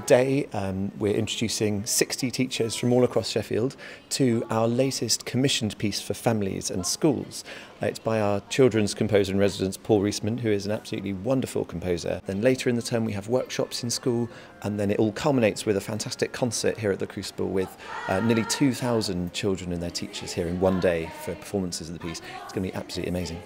today we're introducing 60 teachers from all across Sheffield to our latest commissioned piece for families and schools. It's by our children's composer in residence, Paul Rissmann, who is an absolutely wonderful composer. Then later in the term we have workshops in school, and then it all culminates with a fantastic concert here at the Crucible with nearly 2,000 children and their teachers here in one day for performances of the piece. It's going to be absolutely amazing.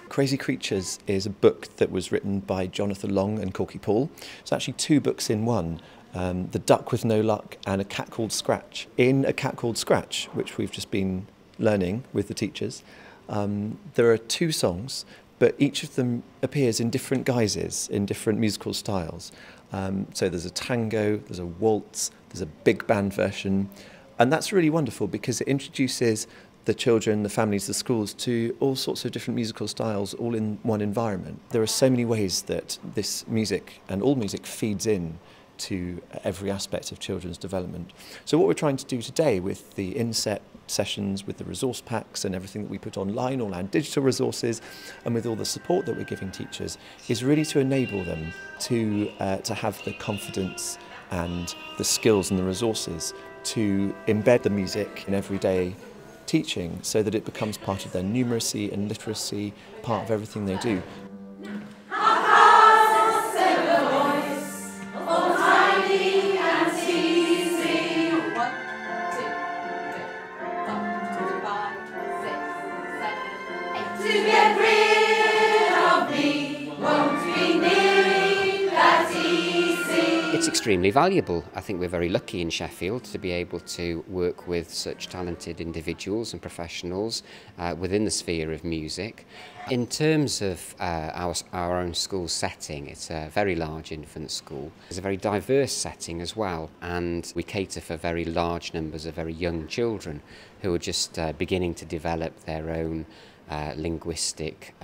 Crazy Creatures is a book that was written by Jonathan Long and KORKY Paul. It's actually two books in one. The Duck with No Luck and A Cat Called Scratch. In A Cat Called Scratch, which we've just been learning with the teachers, there are two songs, but each of them appears in different guises, in different musical styles. So there's a tango, there's a waltz, there's a big band version, and that's really wonderful because it introduces the children, the families, the schools to all sorts of different musical styles all in one environment. There are so many ways that this music and all music feeds in to every aspect of children's development. So what we're trying to do today with the inset sessions, with the resource packs and everything that we put online, all our digital resources, and with all the support that we're giving teachers, is really to enable them to have the confidence and the skills and the resources to embed the music in everyday teaching so that it becomes part of their numeracy and literacy, part of everything they do. It's extremely valuable. I think we're very lucky in Sheffield to be able to work with such talented individuals and professionals within the sphere of music. In terms of our own school setting, it's a very large infant school. It's a very diverse setting as well, and we cater for very large numbers of very young children who are just beginning to develop their own linguistic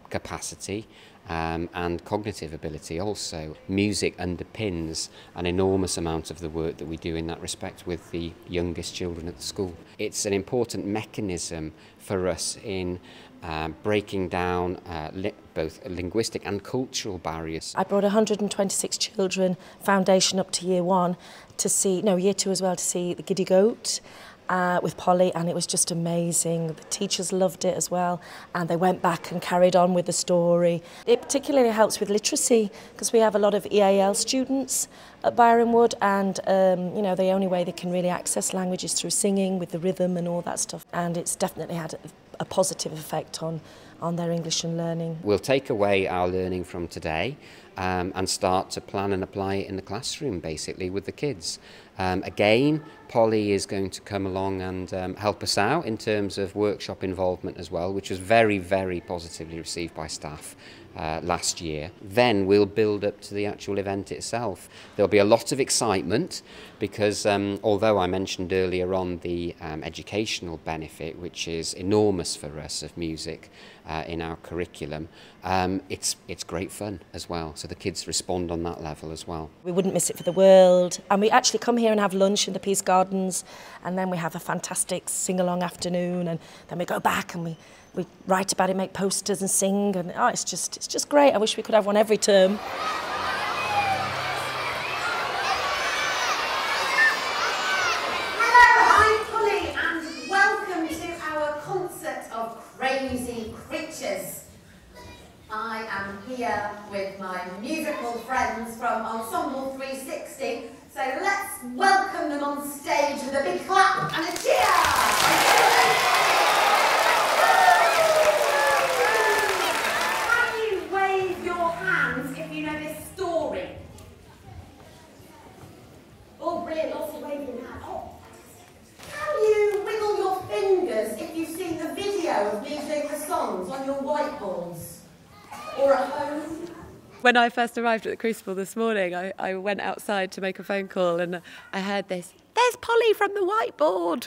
capacity and cognitive ability also. Music underpins an enormous amount of the work that we do in that respect with the youngest children at the school. It's an important mechanism for us in breaking down both linguistic and cultural barriers. I brought 126 children, foundation up to year one, to see, no, year two as well, to see The Giddy Goat with Polly, and it was just amazing. The teachers loved it as well, and they went back and carried on with the story. It particularly helps with literacy because we have a lot of EAL students at Byron Wood, and you know, the only way they can really access language is through singing with the rhythm and all that stuff, and it's definitely had a positive effect on their English and learning. We'll take away our learning from today and start to plan and apply it in the classroom basically with the kids. Again, Polly is going to come along and help us out in terms of workshop involvement as well, which was very, very positively received by staff last year. Then we'll build up to the actual event itself. There'll be a lot of excitement because although I mentioned earlier on the educational benefit, which is enormous for us of music in our curriculum, it's great fun as well. So the kids respond on that level as well. We wouldn't miss it for the world. And we actually come here and have lunch in the Peace Gardens, and then we have a fantastic sing-along afternoon, and then we go back and we write about it, make posters and sing, and oh, it's just great. I wish we could have one every term. Hello, I'm Polly, and welcome to our concert of Crazy Creatures. I am here with my musical friends from Ensemble 360, so let's welcome them on stage with a big clap and a cheer! Oh, brilliant, lots of waving hands. Oh, can you wiggle your fingers if you've seen the video of me doing the songs on your whiteboards or at home? When I first arrived at the Crucible this morning, I went outside to make a phone call and I heard this, "There's Polly from the whiteboard,"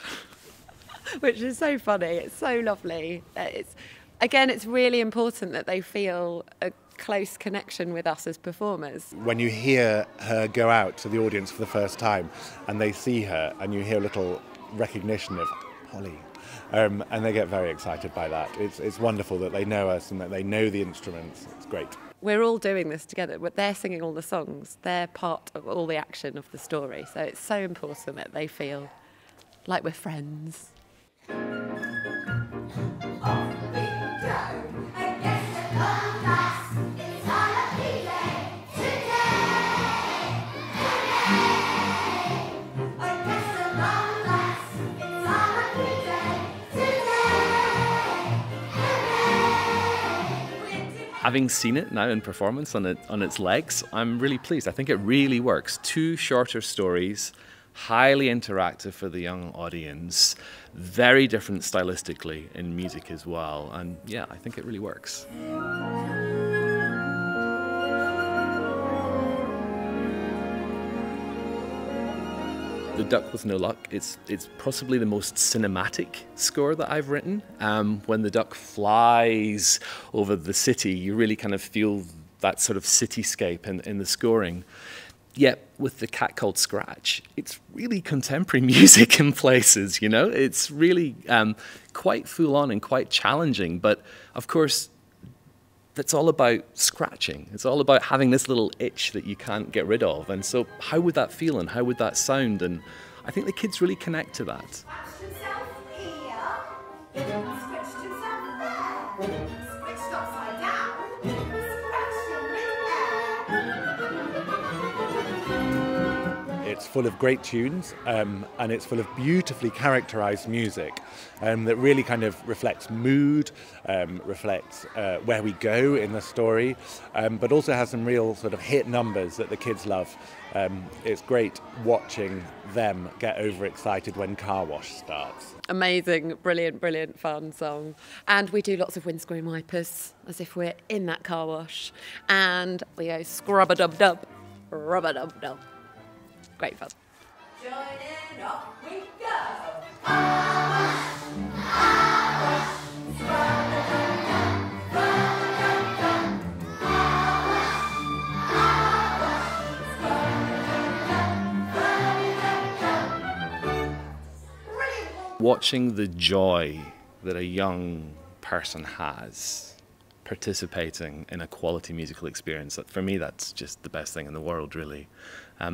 which is so funny. It's so lovely. It's really important that they feel a close connection with us as performers. When you hear her go out to the audience for the first time and they see her and you hear a little recognition of Polly. And they get very excited by that. It's wonderful that they know us and that they know the instruments. It's great. We're all doing this together, but they're singing all the songs. They're part of all the action of the story. So it's so important that they feel like we're friends. Having seen it now in performance on its legs, I'm really pleased. I think it really works. 2 shorter stories, highly interactive for the young audience, very different stylistically in music as well, and yeah, I think it really works. The Duck with No Luck, it's possibly the most cinematic score that I've written. When the duck flies over the city, you really kind of feel that sort of cityscape in the scoring. Yet with The Cat Called Scratch, it's really contemporary music in places, you know? It's really quite full on and quite challenging, but of course, that's all about scratching. It's all about having this little itch that you can't get rid of. And so how would that feel and how would that sound? And I think the kids really connect to that. Scratched himself here, scratched himself there, scratched upside down, scratched in midair. It's full of great tunes and it's full of beautifully characterised music that really kind of reflects mood, reflects where we go in the story, but also has some real sort of hit numbers that the kids love. It's great watching them get overexcited when Car Wash starts. Amazing, brilliant, brilliant fun song. And we do lots of windscreen wipers as if we're in that car wash. And we go scrub-a-dub-dub, rub-a-dub-dub. Great fun. Joining up we go. Watching the joy that a young person has participating in a quality musical experience, for me that's just the best thing in the world, really.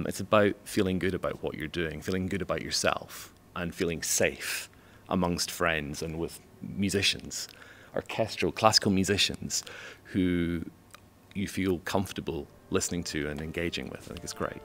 It's about feeling good about what you're doing, feeling good about yourself, and feeling safe amongst friends and with musicians, orchestral, classical musicians, who you feel comfortable listening to and engaging with. I think it's great.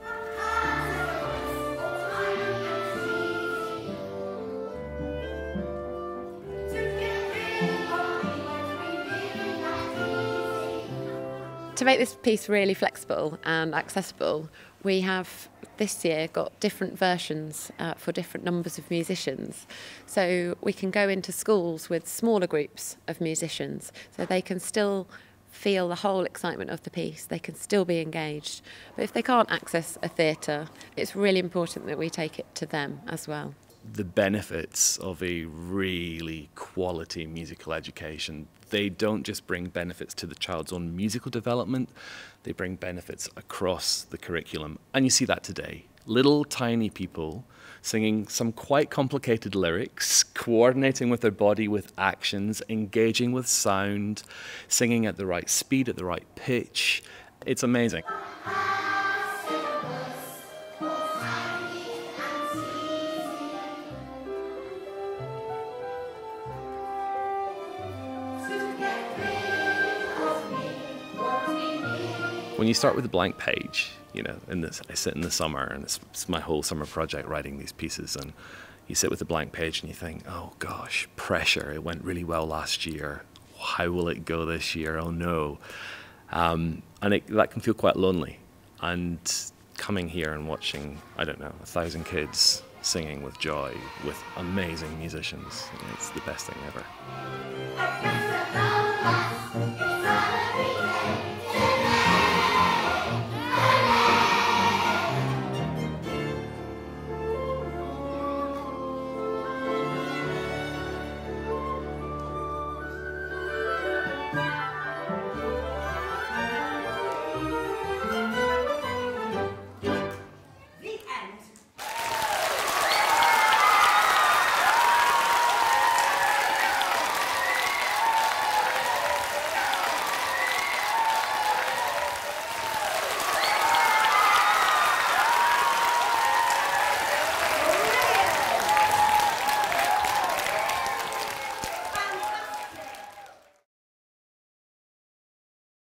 To make this piece really flexible and accessible, we have this year got different versions for different numbers of musicians. So we can go into schools with smaller groups of musicians, so they can still feel the whole excitement of the piece, they can still be engaged. But if they can't access a theatre, it's really important that we take it to them as well. The benefits of a really quality musical education, they don't just bring benefits to the child's own musical development, they bring benefits across the curriculum. And you see that today. Little tiny people singing some quite complicated lyrics, coordinating with their body with actions, engaging with sound, singing at the right speed, at the right pitch. It's amazing. When you start with a blank page, you know, I sit in the summer and it's my whole summer project writing these pieces, and you sit with a blank page and you think, oh gosh, pressure, it went really well last year, how will it go this year, oh no. And that can feel quite lonely. And coming here and watching, I don't know, 1,000 kids singing with joy, with amazing musicians, it's the best thing ever.